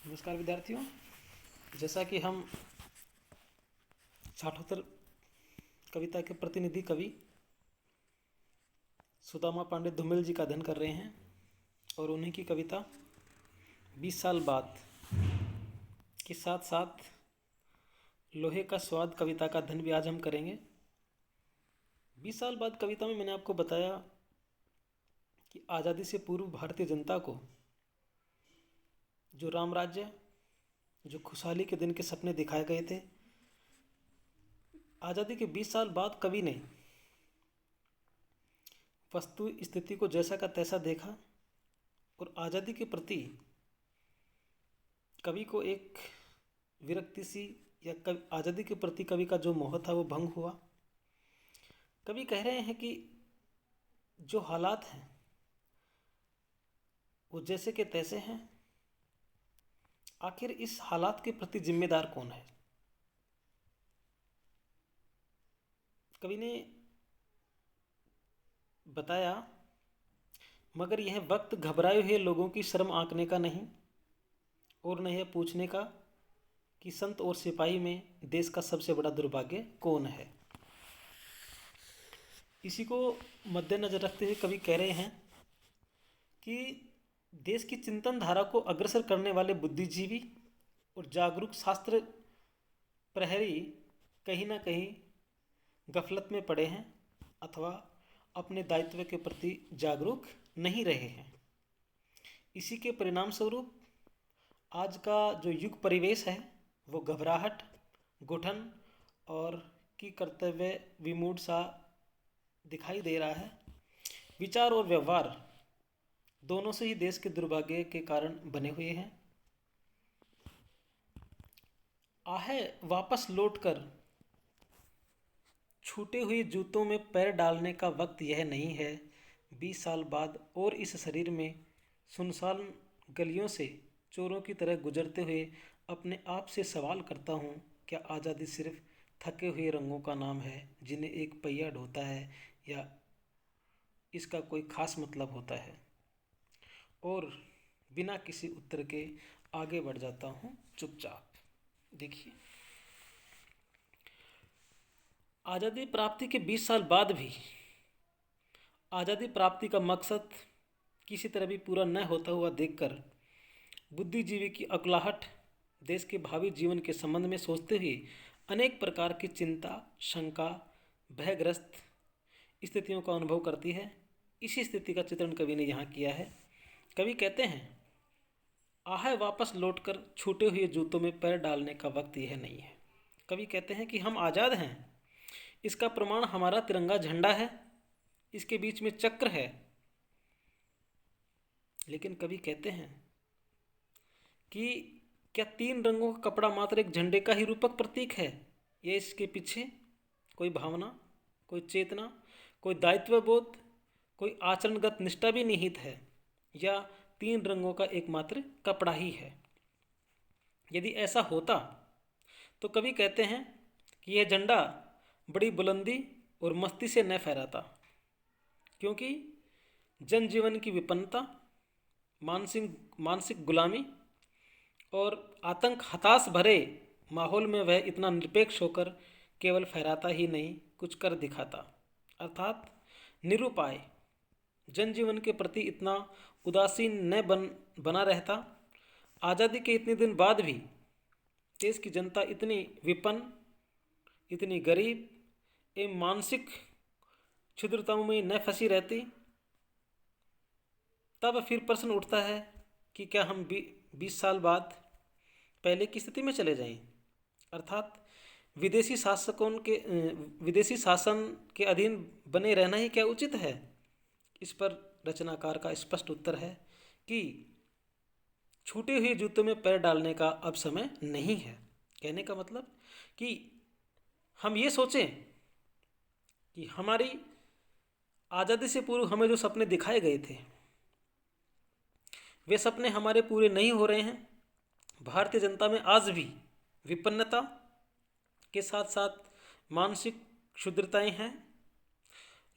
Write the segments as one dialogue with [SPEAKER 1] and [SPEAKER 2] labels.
[SPEAKER 1] नमस्कार विद्यार्थियों। जैसा कि हम साठोत्तर कविता के प्रतिनिधि कवि सुदामा पांडे धूमिल जी का अध्ययन कर रहे हैं और उन्हीं की कविता 20 साल बाद के साथ साथ लोहे का स्वाद कविता का अध्ययन भी आज हम करेंगे। 20 साल बाद कविता में मैंने आपको बताया कि आज़ादी से पूर्व भारतीय जनता को जो राम राज्य, जो खुशहाली के दिन के सपने दिखाए गए थे, आज़ादी के 20 साल बाद कवि ने वस्तु स्थिति को जैसा का तैसा देखा और आज़ादी के प्रति कवि को एक विरक्ति सी या आज़ादी के प्रति कवि का जो मोह था वो भंग हुआ। कवि कह रहे हैं कि जो हालात हैं वो जैसे के तैसे हैं, आखिर इस हालात के प्रति जिम्मेदार कौन है। कवि ने बताया, मगर यह वक्त घबराए हुए लोगों की शर्म आंकने का नहीं और न यह पूछने का कि संत और सिपाही में देश का सबसे बड़ा दुर्भाग्य कौन है। इसी को मद्देनजर रखते हुए कवि कह रहे हैं कि देश की चिंतन धारा को अग्रसर करने वाले बुद्धिजीवी और जागरूक शास्त्र प्रहरी कहीं ना कहीं गफलत में पड़े हैं अथवा अपने दायित्व के प्रति जागरूक नहीं रहे हैं। इसी के परिणाम स्वरूप आज का जो युग परिवेश है वो घबराहट, घुटन और की कर्तव्य विमूढ़ सा दिखाई दे रहा है। विचार और व्यवहार दोनों से ही देश के दुर्भाग्य के कारण बने हुए हैं। आहे वापस लौटकर छूटे हुए जूतों में पैर डालने का वक्त यह नहीं है। 20 साल बाद और इस शरीर में सुनसान गलियों से चोरों की तरह गुजरते हुए अपने आप से सवाल करता हूँ, क्या आज़ादी सिर्फ थके हुए रंगों का नाम है जिन्हें एक पहिया ढोता है, या इसका कोई खास मतलब होता है। और बिना किसी उत्तर के आगे बढ़ जाता हूँ चुपचाप। देखिए, आज़ादी प्राप्ति के 20 साल बाद भी आज़ादी प्राप्ति का मकसद किसी तरह भी पूरा न होता हुआ देखकर बुद्धिजीवी की अकुलाहट देश के भावी जीवन के संबंध में सोचते हुए अनेक प्रकार की चिंता, शंका, भयग्रस्त स्थितियों का अनुभव करती है। इसी स्थिति का चित्रण कवि ने यहाँ किया है। कवि कहते हैं, आहे वापस लौटकर छूटे हुए जूतों में पैर डालने का वक्त यह नहीं है। कवि कहते हैं कि हम आज़ाद हैं, इसका प्रमाण हमारा तिरंगा झंडा है, इसके बीच में चक्र है। लेकिन कवि कहते हैं कि क्या 3 रंगों का कपड़ा मात्र एक झंडे का ही रूपक प्रतीक है, या इसके पीछे कोई भावना, कोई चेतना, कोई दायित्व बोध, कोई आचरणगत निष्ठा भी निहित है, या 3 रंगों का एकमात्र कपड़ा ही है। यदि ऐसा होता तो कवि कहते हैं कि यह झंडा बड़ी बुलंदी और मस्ती से न फहराता, क्योंकि जनजीवन की विपन्नता, मानसिक गुलामी और आतंक हताश भरे माहौल में वह इतना निरपेक्ष होकर केवल फहराता ही नहीं, कुछ कर दिखाता, अर्थात निरुपाय जनजीवन के प्रति इतना उदासीन न बना रहता। आज़ादी के इतने दिन बाद भी देश की जनता इतनी विपन्न, इतनी गरीब एवं मानसिक क्षुद्रताओं में न फंसी रहती। तब फिर प्रश्न उठता है कि क्या हम 20 साल बाद पहले की स्थिति में चले जाएं, अर्थात विदेशी शासन के अधीन बने रहना ही क्या उचित है। इस पर रचनाकार का स्पष्ट उत्तर है कि छूटे हुए जूतों में पैर डालने का अब समय नहीं है। कहने का मतलब कि हम ये सोचें कि हमारी आज़ादी से पूर्व हमें जो सपने दिखाए गए थे वे सपने हमारे पूरे नहीं हो रहे हैं। भारतीय जनता में आज भी विपन्नता के साथ साथ मानसिक क्षुद्रताएं हैं।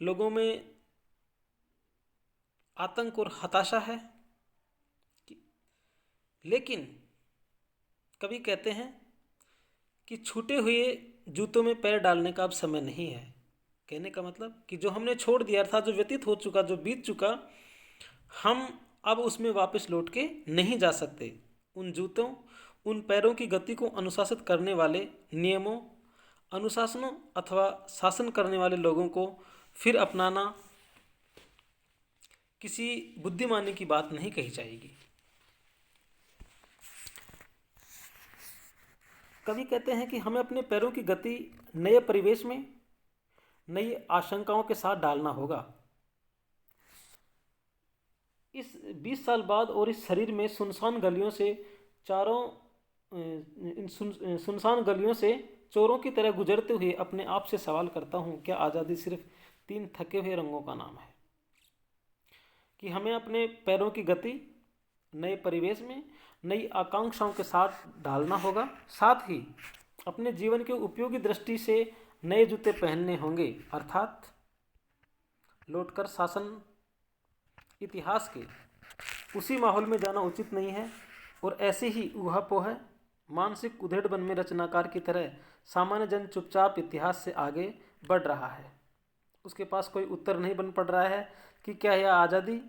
[SPEAKER 1] लोगों में आतंक और हताशा है। लेकिन कवि कहते हैं कि छूटे हुए जूतों में पैर डालने का अब समय नहीं है। कहने का मतलब कि जो हमने छोड़ दिया अर्थात जो व्यतीत हो चुका, जो बीत चुका, हम अब उसमें वापस लौट के नहीं जा सकते। उन जूतों, उन पैरों की गति को अनुशासित करने वाले नियमों, अनुशासनों अथवा शासन करने वाले लोगों को फिर अपनाना किसी बुद्धिमानी की बात नहीं कही जाएगी। कवि कहते हैं कि हमें अपने पैरों की गति नए परिवेश में नई आशंकाओं के साथ डालना होगा। इस 20 साल बाद और इस शरीर में सुनसान गलियों से सुनसान गलियों से चोरों की तरह गुजरते हुए अपने आप से सवाल करता हूँ, क्या आज़ादी सिर्फ 3 थके हुए रंगों का नाम है? कि हमें अपने पैरों की गति नए परिवेश में नई आकांक्षाओं के साथ डालना होगा, साथ ही अपने जीवन के उपयोगी दृष्टि से नए जूते पहनने होंगे, अर्थात लौटकर शासन इतिहास के उसी माहौल में जाना उचित नहीं है। और ऐसे ही ऊहापोह मानसिक उधेड़बन में रचनाकार की तरह सामान्य जन चुपचाप इतिहास से आगे बढ़ रहा है। उसके पास कोई उत्तर नहीं बन पड़ रहा है कि क्या यह आज़ादी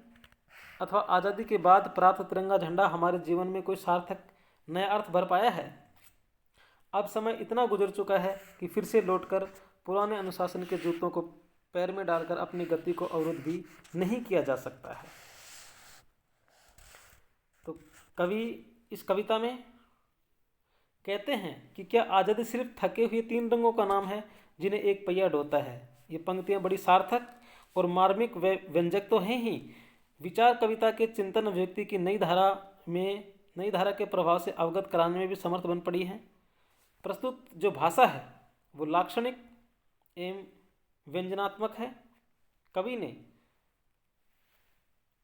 [SPEAKER 1] अथवा आज़ादी के बाद प्राप्त तिरंगा झंडा हमारे जीवन में कोई सार्थक नया अर्थ भर पाया है। अब समय इतना गुजर चुका है कि फिर से लौटकर पुराने अनुशासन के जूतों को पैर में डालकर अपनी गति को अवरुद्ध भी नहीं किया जा सकता है। तो कवि इस कविता में कहते हैं कि क्या आज़ादी सिर्फ थके हुए 3 रंगों का नाम है जिन्हें एक पहिया ढोता है। ये पंक्तियाँ बड़ी सार्थक और मार्मिक व्यंजक तो हैं ही, विचार कविता के चिंतन अभिव्यक्ति की नई धारा के प्रभाव से अवगत कराने में भी समर्थ बन पड़ी हैं। प्रस्तुत जो भाषा है वो लाक्षणिक एवं व्यंजनात्मक है। कवि ने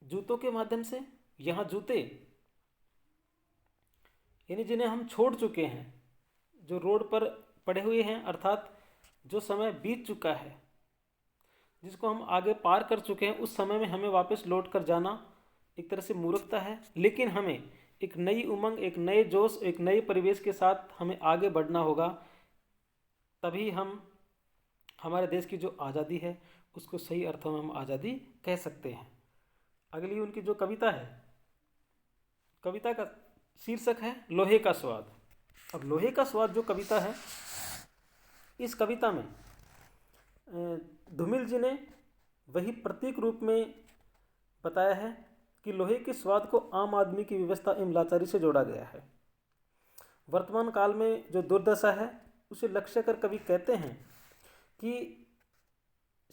[SPEAKER 1] जूतों के माध्यम से, यहाँ जूते यानी जिन्हें हम छोड़ चुके हैं, जो रोड पर पड़े हुए हैं, अर्थात जो समय बीत चुका है, जिसको हम आगे पार कर चुके हैं, उस समय में हमें वापस लौट कर जाना एक तरह से मूर्खता है। लेकिन हमें एक नई उमंग, एक नए जोश, एक नए परिवेश के साथ हमें आगे बढ़ना होगा, तभी हम हमारे देश की जो आज़ादी है उसको सही अर्थों में हम आज़ादी कह सकते हैं। अगली उनकी जो कविता है, कविता का शीर्षक है लोहे का स्वाद। अब लोहे का स्वाद जो कविता है, इस कविता में धूमिल जी ने वही प्रतीक रूप में बताया है कि लोहे के स्वाद को आम आदमी की व्यवस्था एवं लाचारी से जोड़ा गया है। वर्तमान काल में जो दुर्दशा है उसे लक्ष्य कर कवि कहते हैं कि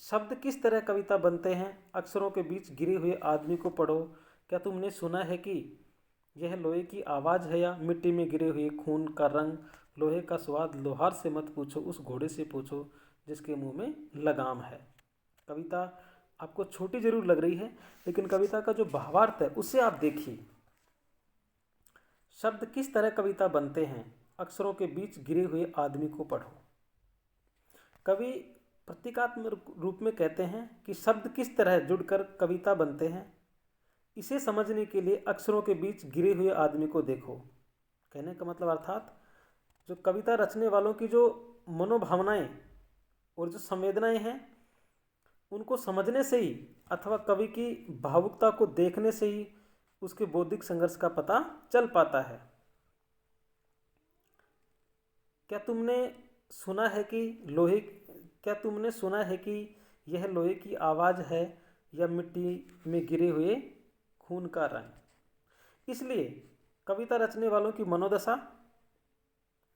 [SPEAKER 1] शब्द किस तरह कविता बनते हैं। अक्षरों के बीच गिरे हुए आदमी को पढ़ो, क्या तुमने सुना है कि यह लोहे की आवाज़ है या मिट्टी में गिरे हुए खून का रंग। लोहे का स्वाद लोहार से मत पूछो, उस घोड़े से पूछो जिसके मुंह में लगाम है। कविता आपको छोटी जरूर लग रही है, लेकिन कविता का जो भावार्थ है उसे आप देखिए। शब्द किस तरह कविता बनते हैं, अक्षरों के बीच गिरे हुए आदमी को पढ़ो। कवि प्रतीकात्मक रूप में कहते हैं कि शब्द किस तरह जुड़कर कविता बनते हैं, इसे समझने के लिए अक्षरों के बीच गिरे हुए आदमी को देखो। कहने का मतलब अर्थात जो कविता रचने वालों की जो मनोभावनाएं और जो संवेदनाएं हैं, उनको समझने से ही अथवा कवि की भावुकता को देखने से ही उसके बौद्धिक संघर्ष का पता चल पाता है। क्या तुमने सुना है कि यह लोहे की आवाज़ है या मिट्टी में गिरे हुए खून का रंग। इसलिए कविता रचने वालों की मनोदशा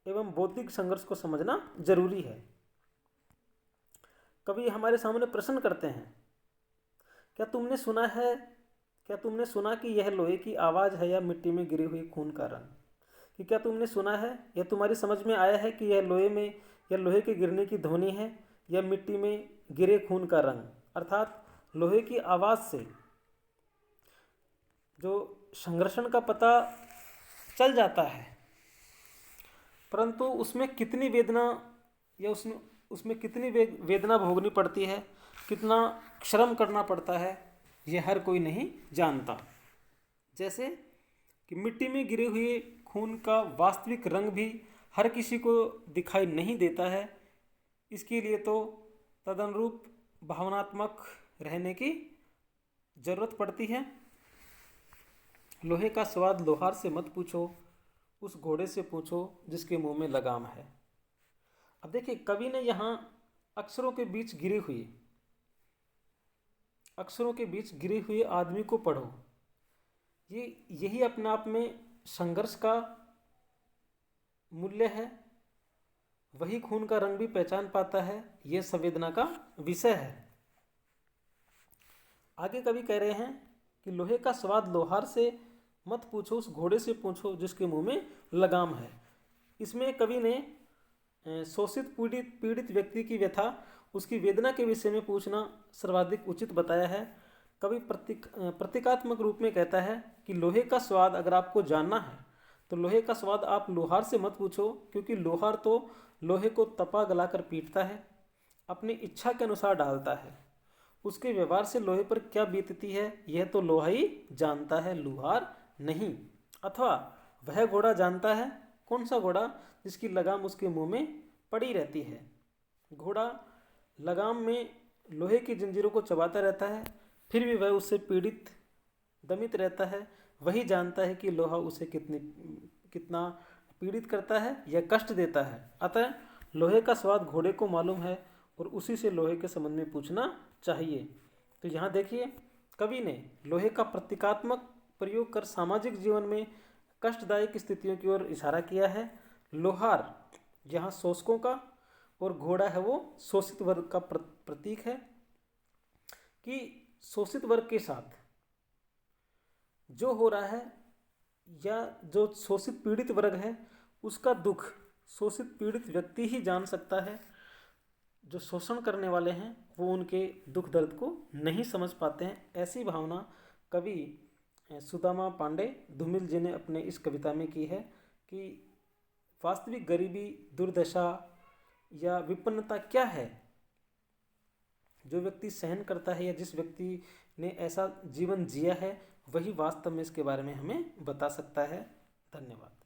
[SPEAKER 1] एवं बौद्धिक संघर्ष को समझना जरूरी है। कवि हमारे सामने प्रश्न करते हैं, क्या तुमने सुना कि यह लोहे की आवाज़ है या मिट्टी में गिरे हुए खून का रंग। कि क्या तुमने सुना है या तुम्हारी समझ में आया है कि यह लोहे के गिरने की ध्वनि है या मिट्टी में गिरे खून का रंग। अर्थात लोहे की आवाज़ से जो संघर्षण का पता चल जाता है, परंतु उसमें कितनी वेदना या उसमें कितनी वेदना भोगनी पड़ती है, कितना श्रम करना पड़ता है, यह हर कोई नहीं जानता। जैसे कि मिट्टी में गिरे हुए खून का वास्तविक रंग भी हर किसी को दिखाई नहीं देता है। इसके लिए तो तदनुरूप भावनात्मक रहने की जरूरत पड़ती है। लोहे का स्वाद लोहार से मत पूछो, उस घोड़े से पूछो जिसके मुंह में लगाम है। अब देखिए, कवि ने यहाँ अक्षरों के बीच गिरे हुए आदमी को पढ़ो, यही अपने आप में संघर्ष का मूल्य है। वही खून का रंग भी पहचान पाता है, यह संवेदना का विषय है। आगे कवि कह रहे हैं कि लोहे का स्वाद लोहार से मत पूछो, उस घोड़े से पूछो जिसके मुंह में लगाम है। इसमें कवि ने शोषित पीड़ित व्यक्ति की व्यथा, उसकी वेदना के विषय में पूछना सर्वाधिक उचित बताया है। कवि प्रतीकात्मक रूप में कहता है कि लोहे का स्वाद अगर आपको जानना है तो लोहे का स्वाद आप लोहार से मत पूछो, क्योंकि लोहार तो लोहे को तपा गलाकर पीटता है, अपनी इच्छा के अनुसार डालता है। उसके व्यवहार से लोहे पर क्या बीतती है यह तो लोहा ही जानता है, लोहार नहीं। अथवा वह घोड़ा जानता है, कौन सा घोड़ा? जिसकी लगाम उसके मुंह में पड़ी रहती है। घोड़ा लगाम में लोहे की जंजीरों को चबाता रहता है, फिर भी वह उससे दमित रहता है। वही जानता है कि लोहा उसे कितना पीड़ित करता है या कष्ट देता है। अतः लोहे का स्वाद घोड़े को मालूम है और उसी से लोहे के संबंध में पूछना चाहिए। तो यहाँ देखिए, कवि ने लोहे का प्रतीकात्मक प्रयोग कर सामाजिक जीवन में कष्टदायक स्थितियों की ओर इशारा किया है। लोहार यहाँ शोषकों का और घोड़ा है वो शोषित वर्ग का प्रतीक है कि शोषित वर्ग के साथ जो हो रहा है या जो शोषित पीड़ित वर्ग है उसका दुख शोषित पीड़ित व्यक्ति ही जान सकता है। जो शोषण करने वाले हैं वो उनके दुख दर्द को नहीं समझ पाते हैं। ऐसी भावना कवि सुदामा पांडे धूमिल जी ने अपने इस कविता में की है कि वास्तविक गरीबी, दुर्दशा या विपन्नता क्या है जो व्यक्ति सहन करता है या जिस व्यक्ति ने ऐसा जीवन जिया है वही वास्तव में इसके बारे में हमें बता सकता है। धन्यवाद।